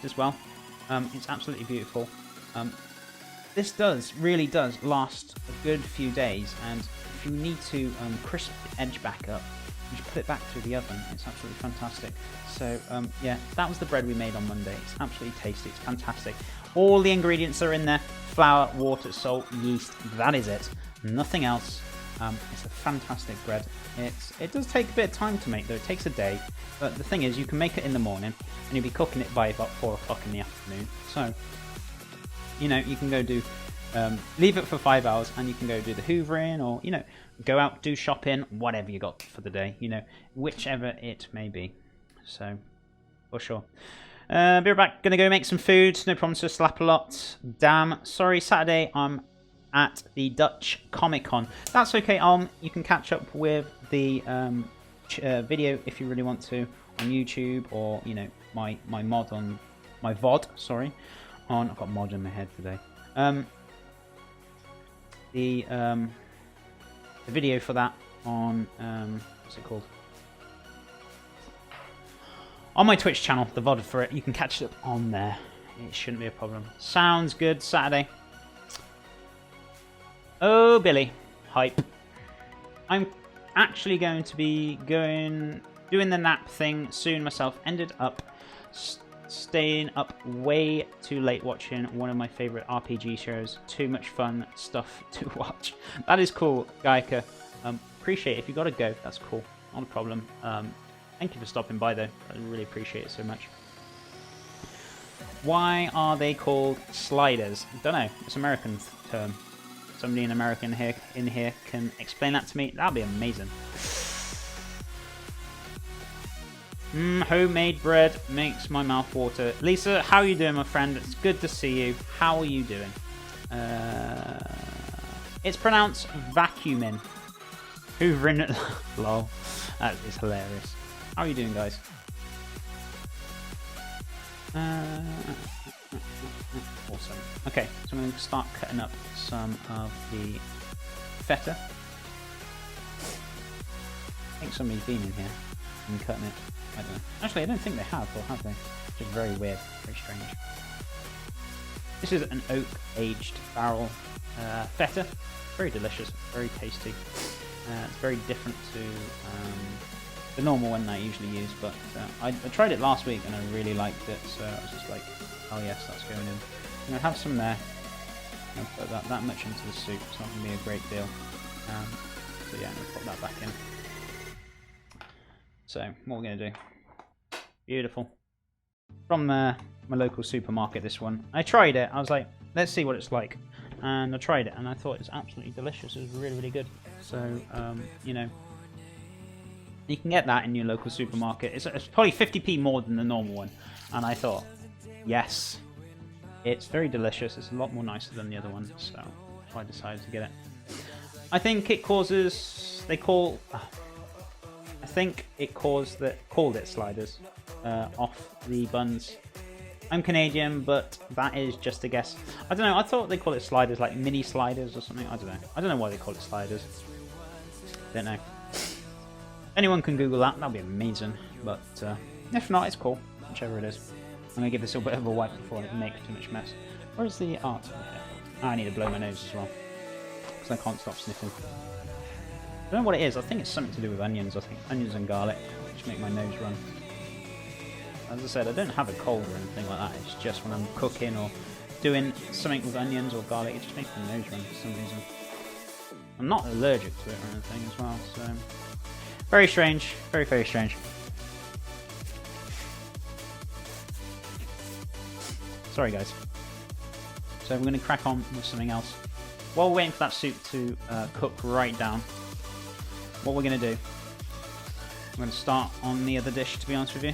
as well. It's absolutely beautiful. This really does last a good few days, and if you need to crisp the edge back up, you just put it back through the oven. It's absolutely fantastic. So yeah, that was the bread we made on Monday. It's absolutely tasty. It's fantastic. All the ingredients are in there: flour, water, salt, yeast. That is it. Nothing else. It's a fantastic bread. It does take a bit of time to make though. It takes a day. But the thing is, you can make it in the morning, and you'll be cooking it by about 4 o'clock in the afternoon. So, you know, you can go do, leave it for 5 hours, and you can go do the hoovering, or, you know, go out, do shopping, whatever you got for the day, you know, whichever it may be. So, for sure. Be right back. Gonna go make some food. No problem to slap a lot. Damn. Sorry, Saturday I'm at the Dutch Comic Con. That's okay. You can catch up with the video if you really want to on YouTube, or you know my mod on my VOD. Sorry, I've got mod in my head today. The video for that on what's it called? On my Twitch channel, the VOD for it. You can catch it up on there. It shouldn't be a problem. Sounds good. Saturday. Oh, Billy. Hype. I'm actually going to be doing the nap thing soon myself. Ended up staying up way too late watching one of my favourite RPG shows. Too much fun stuff to watch. That is cool, Gaika. Appreciate it. If you got to go, that's cool. Not a problem. Thank you for stopping by, though. I really appreciate it so much. Why are they called sliders? Don't know. It's an American term. Somebody in American in here can explain that to me. That'd be amazing. Homemade bread makes my mouth water. Lisa, how are you doing, my friend? It's good to see you. How are you doing? It's pronounced vacuuming. Hoovering. Lol. That is hilarious. How are you doing, guys? Awesome. Okay, so I'm going to start cutting up some of the feta. I think somebody's been in here and cutting it. I don't know. Actually, I don't think they have, or have they? Which is very weird, very strange. This is an oak-aged barrel feta. Very delicious, very tasty. It's very different to the normal one that I usually use, but I tried it last week and I really liked it, so I was just like, oh yes, that's going in. I'm going to have some there. I'm going to put that much into the soup. It's not going to be a great deal. So yeah, I'm going to put that back in. So, what we're going to do. Beautiful. From my local supermarket, this one. I tried it. I was like, let's see what it's like. And I tried it, and I thought it was absolutely delicious. It was really, really good. So, you know, you can get that in your local supermarket. It's probably 50p more than the normal one. And I thought, yes, it's very delicious. It's a lot more nicer than the other one. So I decided to get it. I think it causes... I think it called it sliders off the buns. I'm Canadian, but that is just a guess. I don't know. I thought they call it sliders, like mini sliders or something. I don't know. I don't know why they call it sliders. Don't know. Anyone can Google that. That'd be amazing. But if not, it's cool. Whichever it is. I'm gonna give this a bit of a wipe before it makes too much mess. Where's the art? I need to blow my nose as well because I can't stop sniffing. I don't know what it is. I think it's something to do with onions. I think onions and garlic, which make my nose run. As I said, I don't have a cold or anything like that. It's just when I'm cooking or doing something with onions or garlic, it just makes my nose run for some reason. I'm not allergic to it or anything as well, so very strange. Very, very strange. Sorry, guys. So we're going to crack on with something else. While we're waiting for that soup to cook right down, what we're going to do, I'm going to start on the other dish, to be honest with you.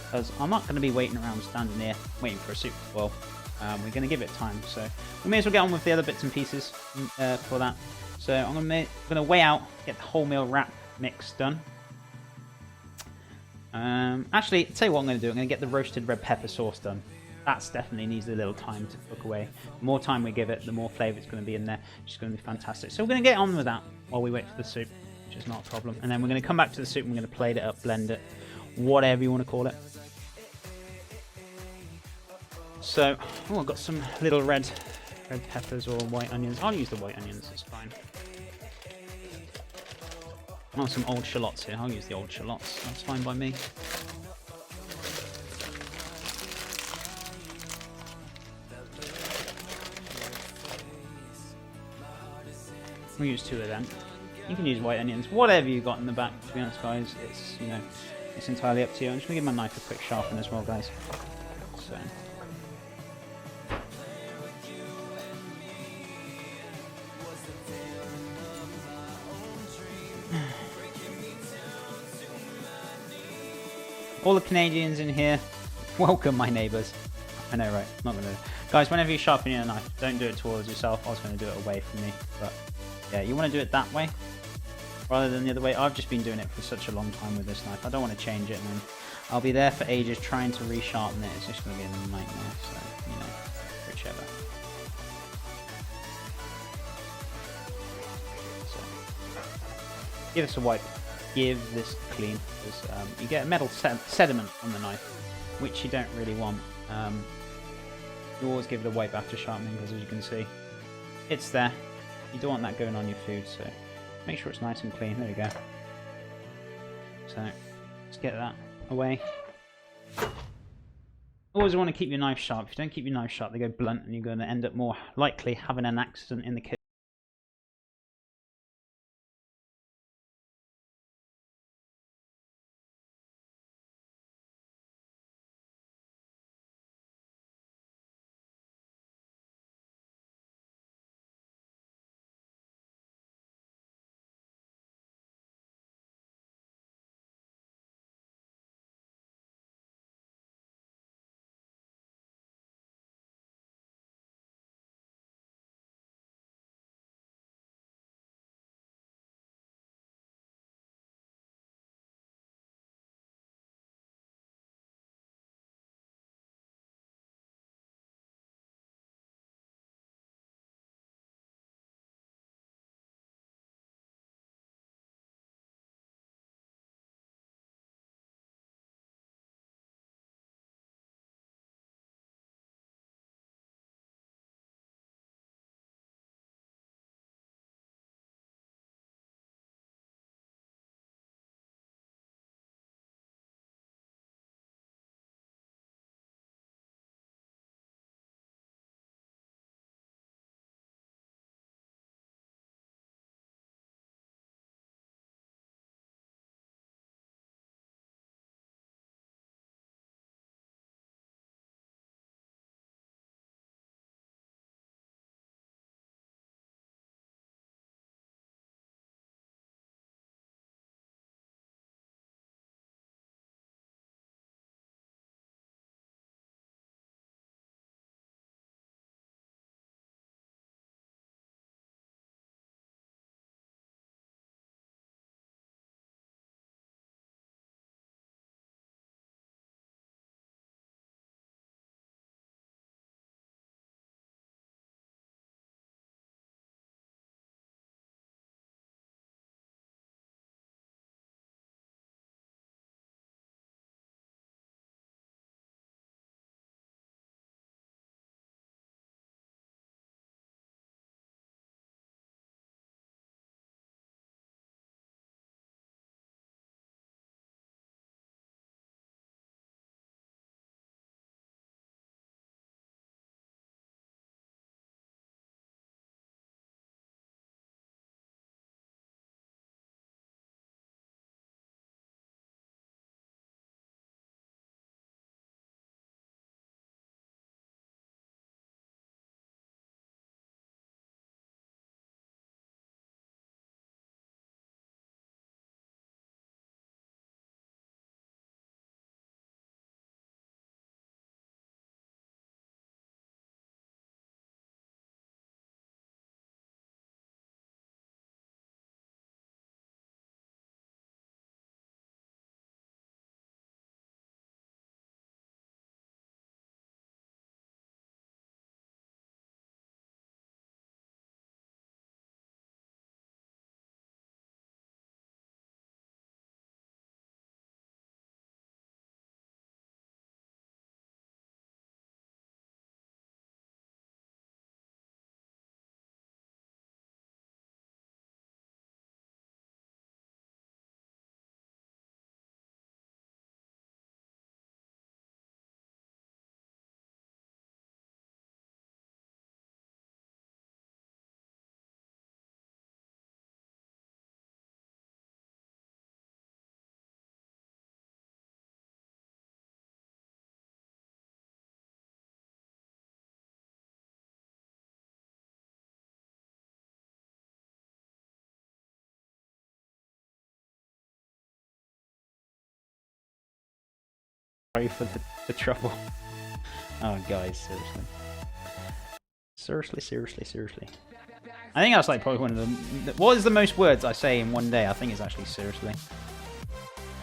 Because I'm not going to be waiting around standing here waiting for a soup to boil. We're going to give it time, so we may as well get on with the other bits and pieces for that. So I'm going to weigh out, get the wholemeal wrap mix done. Actually, I'll tell you what I'm going to do. I'm going to get the roasted red pepper sauce done. That definitely needs a little time to cook away. The more time we give it, the more flavour it's going to be in there. It's going to be fantastic. So we're going to get on with that while we wait for the soup, which is not a problem. And then we're going to come back to the soup and we're going to plate it up, blend it, whatever you want to call it. So, oh, I've got some little red peppers or white onions. I'll use the white onions, it's fine. Oh, some old shallots here. I'll use the old shallots. That's fine by me. We'll use 2 of them. You can use white onions, whatever you got in the back, to be honest, guys. It's, you know, it's entirely up to you. I'm just going to give my knife a quick sharpen as well, guys. So. All the Canadians in here, welcome, my neighbours. I know, right? Not gonna. Guys, whenever you sharpen your knife, don't do it towards yourself. I was going to do it away from me, but yeah, you want to do it that way rather than the other way. I've just been doing it for such a long time with this knife. I don't want to change it, and then I'll be there for ages trying to resharpen it. It's just going to be a nightmare. So, you know, whichever. So, give us a wipe. Give this clean, because you get metal sediment on the knife, which you don't really want. You always give it a wipe after sharpening, because as you can see, it's there. You don't want that going on your food, so make sure it's nice and clean. There we go. So let's get that away. Always want to keep your knife sharp. If you don't keep your knife sharp, they go blunt, and you're going to end up more likely having an accident in the kitchen. Sorry for the trouble. Oh, guys, seriously. I think that's like probably one of the... What is the most words I say in one day? I think it's actually seriously.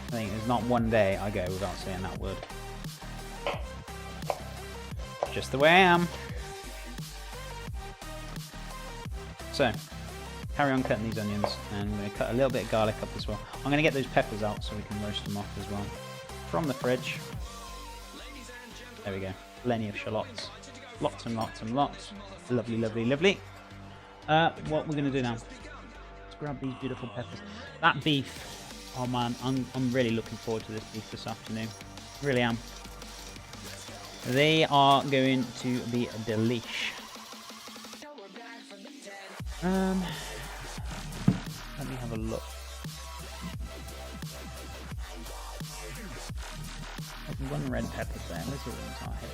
I think there's not one day I go without saying that word. Just the way I am. So, carry on cutting these onions, and we're going to cut a little bit of garlic up as well. I'm going to get those peppers out so we can roast them off as well. From the fridge. There we go. Plenty of shallots. Lots and lots and lots. Lovely, lovely, lovely. What we're going to do now. Let's grab these beautiful peppers. That beef. Oh man, I'm really looking forward to this beef this afternoon. Really am. They are going to be a delish. Let me have a look. There's one red pepper there. Let's see what are here.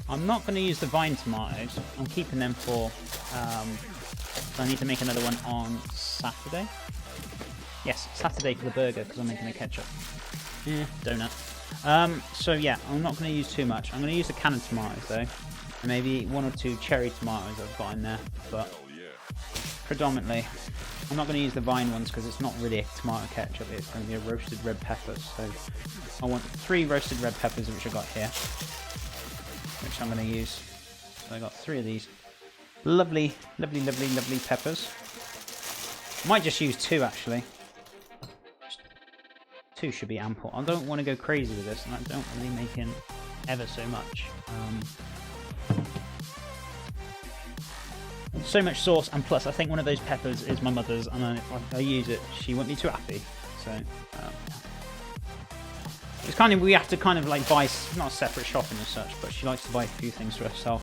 I'm not going to use the vine tomatoes. I'm keeping them for... I need to make another one on Saturday. Yes, Saturday for the burger because I'm making a ketchup. Yeah, donut. So yeah, I'm not going to use too much. I'm going to use the canned tomatoes though. And maybe 1 or 2 cherry tomatoes I've got in there. But predominantly, I'm not going to use the vine ones because it's not really a tomato ketchup. It's going to be a roasted red pepper. So I want 3 roasted red peppers, which I got here. Which I'm going to use. So I got 3 of these. Lovely, lovely, lovely, lovely peppers. Might just use 2 actually. 2 should be ample. I don't want to go crazy with this, and I don't really make in ever so much. So much sauce, and plus I think one of those peppers is my mother's, and if I use it, she won't be too happy. So yeah. It's kind of, we have to kind of like buy, not separate shopping as such, but she likes to buy a few things for herself.